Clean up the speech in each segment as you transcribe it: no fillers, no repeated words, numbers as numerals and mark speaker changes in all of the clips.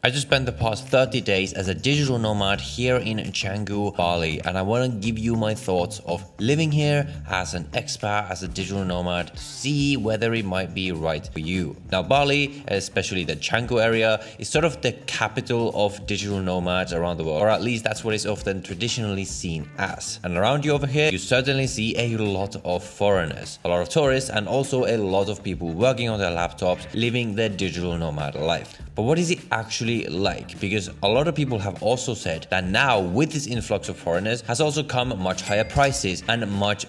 Speaker 1: I just spent the past 30 days as a digital nomad here in Canggu, Bali, and I want to give you my thoughts of living here as an expat, as a digital nomad, to see whether it might be right for you. Now, Bali, especially the Canggu area, is sort of the capital of digital nomads around the world, or at least that's what it's often traditionally seen as. And around you over here, you certainly see a lot of foreigners, a lot of tourists, and also a lot of people working on their laptops, living their digital nomad life. But what is it actually like? Because a lot of people have also said that now with this influx of foreigners has also come much higher prices and much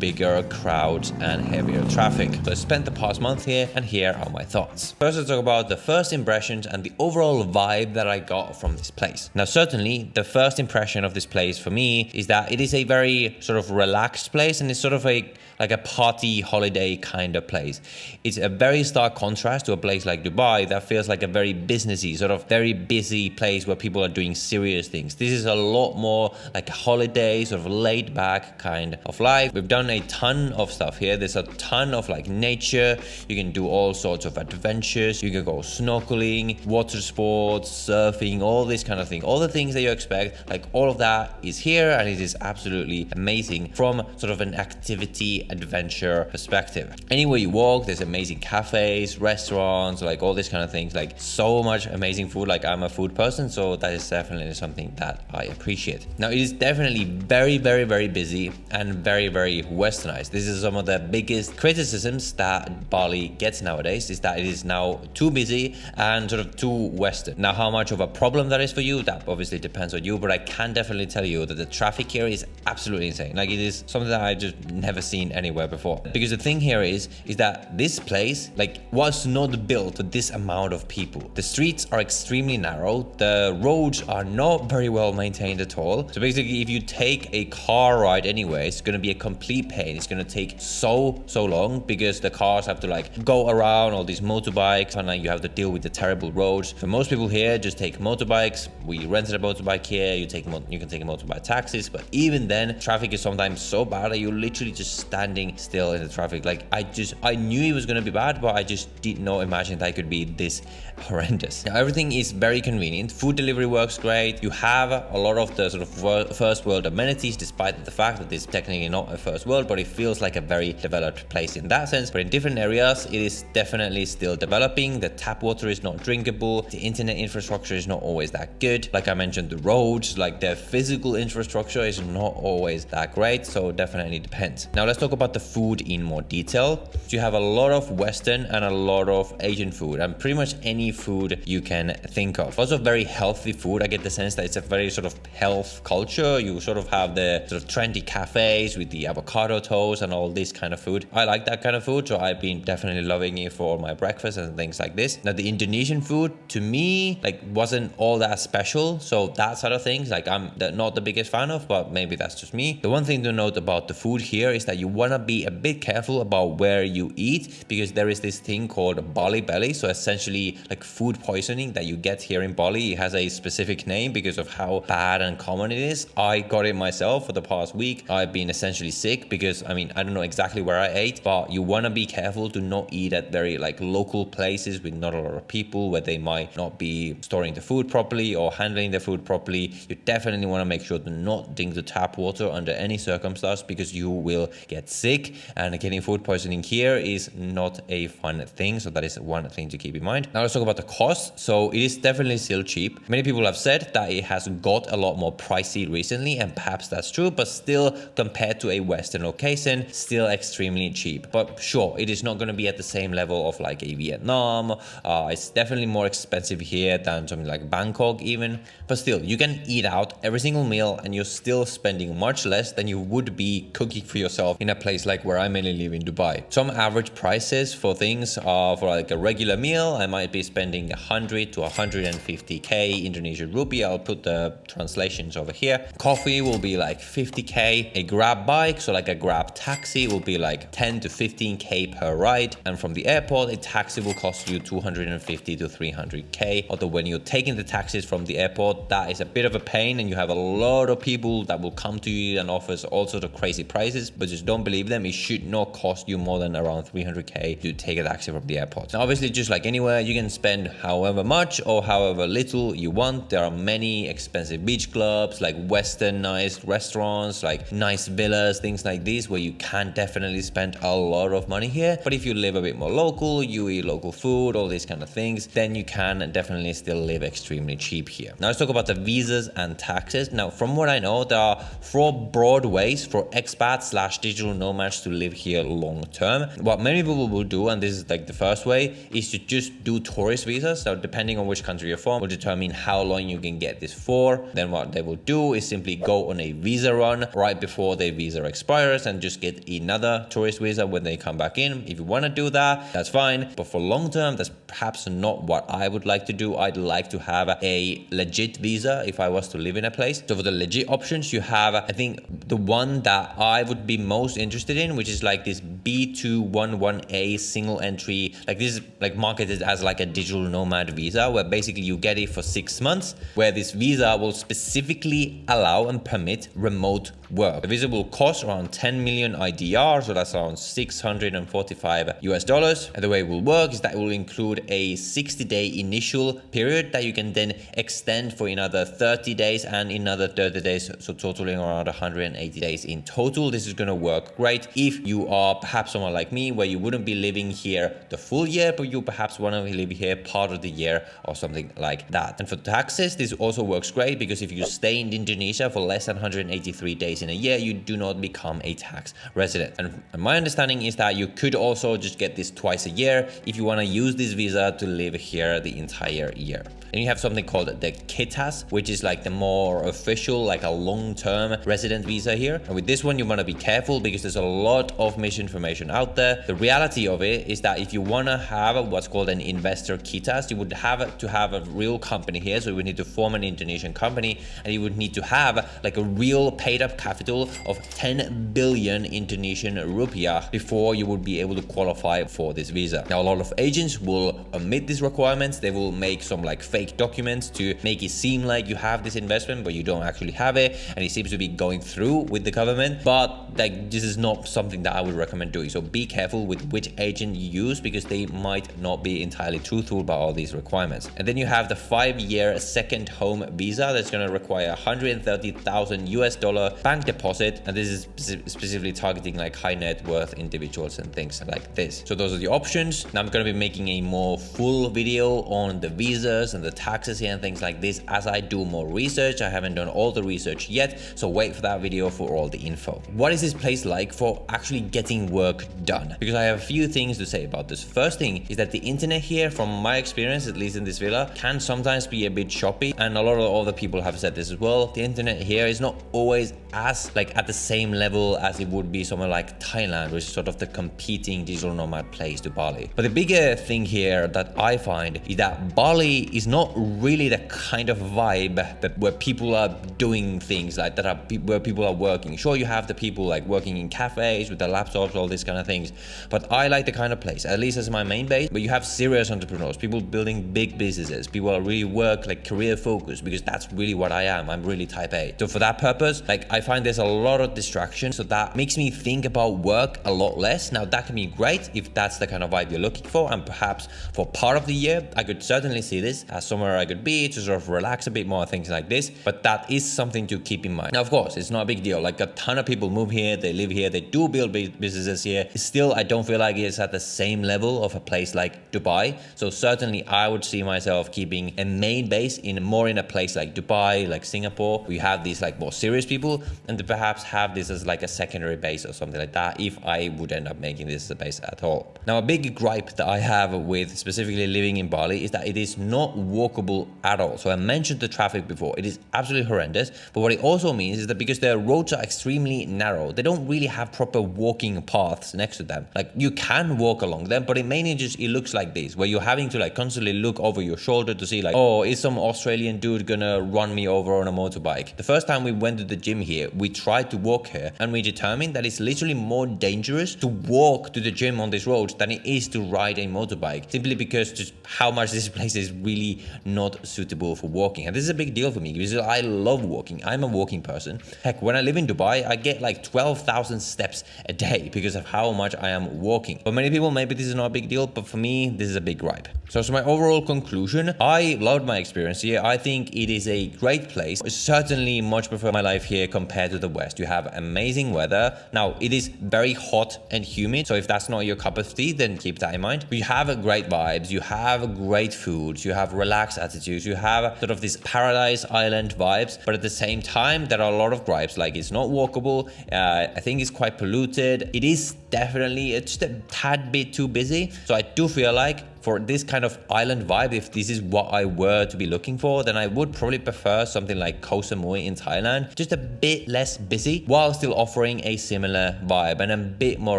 Speaker 1: bigger crowds and heavier traffic. So I spent the past month here, and here are my thoughts. First, let's talk about the first impressions and the overall vibe that I got from this place. Now, certainly the first impression of this place for me is that it is a very sort of relaxed place, and it's sort of like a party holiday kind of place. It's a very stark contrast to a place like Dubai that feels like a very businessy, sort of very busy place where people are doing serious things. This is a lot more like a holiday, sort of laid back kind of life. We've done a ton of stuff here. There's a ton of like nature. You can do all sorts of adventures. You can go snorkeling, water sports, surfing, all this kind of thing. All the things that you expect, like all of that is here, and it is absolutely amazing from sort of an activity adventure perspective. Anywhere you walk, there's amazing cafes, restaurants, like all these kind of things, like so much amazing food. Like I'm a food person, so that is definitely something that I appreciate. Now, it is definitely very busy and very westernized. This is some of the biggest criticisms that Bali gets nowadays, is that it is now too busy and sort of too western. Now, how much of a problem that is for you, that obviously depends on you, but I can definitely tell you that the traffic here is absolutely insane. Like, it is something that I just never seen anywhere before. Because the thing here is that this place like was not built for this amount of people. The streets are extremely narrow. The roads are not very well maintained at all. So basically, if you take a car ride anyway, it's going to be a complete pain. It's going to take so long because the cars have to like go around all these motorbikes, and like you have to deal with the terrible roads. For most people here, just take motorbikes. We rented a motorbike here. You can take a motorbike taxis, but even then, traffic is sometimes so bad that you're literally just standing still in the traffic. Like I knew it was going to be bad, but I just did not imagine that it could be this horrendous. Now, everything is very convenient. Food delivery works great. You have a lot of the sort of first world amenities, despite the fact that this is technically not a first world, but it feels like a very developed place in that sense. But in different areas, it is definitely still developing. The tap water is not drinkable. The internet infrastructure is not always that good. Like I mentioned, the roads, like the physical infrastructure is not always that great. So definitely depends. Now, let's talk about the food in more detail. So you have a lot of Western and a lot of Asian food, and pretty much any food you can think of. Also very healthy food. I get the sense that it's a very sort of health culture. You sort of have the sort of trendy cafes with the avocado toast and all this kind of food. I like that kind of food, so I've been definitely loving it for my breakfast and things like this. Now, the Indonesian food to me like wasn't all that special, so that sort of things like I'm not the biggest fan of, but maybe that's just me. The one thing to note about the food here is that you want to be a bit careful about where you eat, because there is this thing called Bali belly. So essentially like food poisoning that you get here in Bali. It has a specific name because of how bad and common it is. I got it myself for the past week. I've been essentially sick because I don't know exactly where I ate, but you want to be careful to not eat at very like local places with not a lot of people, where they might not be storing the food properly or handling the food properly. You definitely want to make sure to not drink the tap water under any circumstance, because you will get sick, and getting food poisoning here is not a fun thing. So that is one thing to keep in mind. Now, let's talk about the cost. So it is definitely still cheap. Many people have said that it has got a lot more pricey recently, and perhaps that's true, but still, compared to a Western location, still extremely cheap. But sure, it is not going to be at the same level of like a Vietnam. It's definitely more expensive here than something like Bangkok even, but still, you can eat out every single meal and you're still spending much less than you would be cooking for yourself in a place like where I mainly live in Dubai. Some average prices for things are for like a regular meal, I might be spending 100 to 150k Indonesian rupee. I'll put the translations over here. Coffee will be like 50k. A grab bike, so like a grab taxi, will be like 10 to 15k per ride. And from the airport, a taxi will cost you 250 to 300k. Although when you're taking the taxis from the airport, that is a bit of a pain, and you have a lot of people that will come to you and offers all sorts of crazy prices, but just don't believe them. It should not cost you more than around 300k to take a taxi from the airport. Now, obviously, just like anywhere, you can spend however much or however little you want. There are many expensive beach clubs, like westernized restaurants, like nice villas, things like this, where you can definitely spend a lot of money here. But if you live a bit more local, you eat local food, all these kind of things, then you can definitely still live extremely cheap here. Now let's talk about the visas and taxes. Now, from what I know, there are 4 broad ways for expats / digital nomads to live here long term. What many people will do, and this is like the first way, is to just do tourist visas. So depending on which country you're from will determine how long you can get this for. Then what they will do is simply go on a visa run right before their visa expires and just get another tourist visa when they come back in. If you want to do that, that's fine. But for long term, that's perhaps not what I would like to do. I'd like to have a legit visa if I was to live in a place. So for the legit options, you have, I think the one that I would be most interested in, which is like this B211A single entry. Like this is like marketed as like a digital nomad visa, where basically you get it for 6 months, where this visa will specifically allow and permit remote work. The visa will cost around 10 million IDR, so that's around $645 US. And the way it will work is that it will include a 60-day initial period that you can then extend for another 30 days and another 30 days, so totaling around 180 days in total. This is going to work great if you are perhaps someone like me, where you wouldn't be living here the full year, but you perhaps want to live here part of the year or something like that. And for taxes, this also works great, because if you stay in Indonesia for less than 183 days in a year, you do not become a tax resident. And my understanding is that you could also just get this twice a year if you want to use this visa to live here the entire year. And you have something called the KITAS, which is like the more official, like a long-term resident visa here. And with this one, you want to be careful because there's a lot of misinformation out there. The reality of it is that if you want to have what's called an investor KITAS, you would have to have a real company here. So you would need to form an Indonesian company, and you would need to have like a real paid up capital of 10 billion Indonesian rupiah before you would be able to qualify for this visa. Now, a lot of agents will omit these requirements. They will make some like fake documents to make it seem like you have this investment, but you don't actually have it, and it seems to be going through with the government. But like, this is not something that I would recommend doing. So be careful with which agent you use, because they might not be entirely truthful about all these requirements. And then you have the 5-year second home visa that's going to require $130,000 US bank deposit, and this is specifically targeting like high net worth individuals and things like this. So those are the options. Now I'm going to be making a more full video on the visas and the taxes here and things like this as I do more research. I haven't done all the research yet, so wait for that video for all the info. What is this place like for actually getting work done? Because I have a few things to say about this. First thing is that the internet here, from my experience, at least in this villa, can sometimes be a bit choppy, and a lot of other people have said this as well. The internet here is not always as like at the same level as it would be somewhere like Thailand, which is sort of the competing digital nomad place to Bali. But the bigger thing here that I find is that Bali is not really the kind of vibe that where people are doing things like that, where people are working. Sure, you have the people like working in cafes with their laptops, all these kind of things, but I like the kind of place, at least as my main base, where you have serious entrepreneurs, people building big businesses, people are really work like career focused, because that's really what I am. I'm really type A. So for that purpose, like I find there's a lot of distraction, so that makes me think about work a lot less. Now that can be great if that's the kind of vibe you're looking for, and perhaps for part of the year I could certainly see this as somewhere I could be to sort of relax a bit more, things like this. But that is something to keep in mind. Now of course, it's not a big deal. Like a ton of people move here, they live here, they do build businesses here. Still, I don't feel like it's at the same level of a place like Dubai. So certainly I would see myself keeping a main base in a place like Dubai, like Singapore. We have these like more serious people, and to perhaps have this as like a secondary base or something like that if I would end up making this a base at all. Now a big gripe that I have with specifically living in Bali is that it is not walkable at all. So I mentioned the traffic before. It is absolutely horrendous, but what it also means is that because their roads are extremely narrow, they don't really have proper walking paths next to them. Like you can walk along them, but it mainly just, it looks like this, where you're having to like constantly look over your shoulder to see like, oh, is some Australian dude gonna run me over on a motorbike? The first time we went to the gym here, we tried to walk here, and we determined that it's literally more dangerous to walk to the gym on this road than it is to ride a motorbike, simply because just how much this place is really not suitable for walking. And this is a big deal for me because I love walking. I'm a walking person. Heck, when I live in Dubai, I get like 12,000 steps a day because of how much I am walking. For many people, maybe this is not a big deal, but for me, this is a big gripe. So my overall conclusion, I loved my experience here. I think it is a great place. I certainly much prefer my life here compared to the West. You have amazing weather. Now, it is very hot and humid, so if that's not your cup of tea, then keep that in mind. But you have a great vibes, you have great foods, you have relaxed attitudes, you have sort of this paradise island vibes, but at the same time, there are a lot of gripes, like it's not walkable, I think it's quite polluted, it is definitely just a tad bit too busy. So I do feel like for this kind of island vibe, if this is what I were to be looking for, then I would probably prefer something like Koh Samui in Thailand, just a bit less busy while still offering a similar vibe and a bit more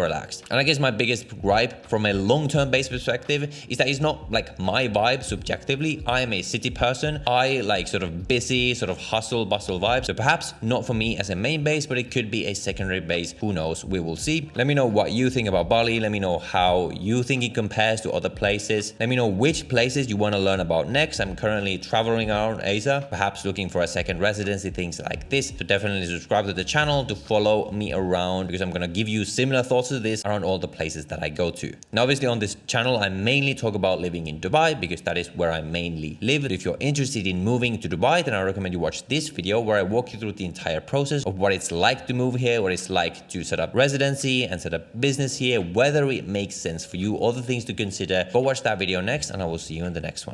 Speaker 1: relaxed. And I guess my biggest gripe from a long-term based perspective is that it's not like my vibe subjectively. I am a city person. I like sort of busy, sort of hustle bustle vibes. So perhaps not for me as a main base, but it could be a secondary base. Who knows? We will see. Let me know what you think about Bali. Let me know how you think it compares to other places. Let me know which places you want to learn about next. I'm currently traveling around Asia, perhaps looking for a second residency, things like this. So definitely subscribe to the channel to follow me around, because I'm going to give you similar thoughts to this around all the places that I go to. Now, obviously on this channel, I mainly talk about living in Dubai because that is where I mainly live. If you're interested in moving to Dubai, then I recommend you watch this video where I walk you through the entire process of what it's like to move here, what it's like to set up residency and set up business here, whether it makes sense for you, all the things to consider. Go watch that video next, and I will see you in the next one.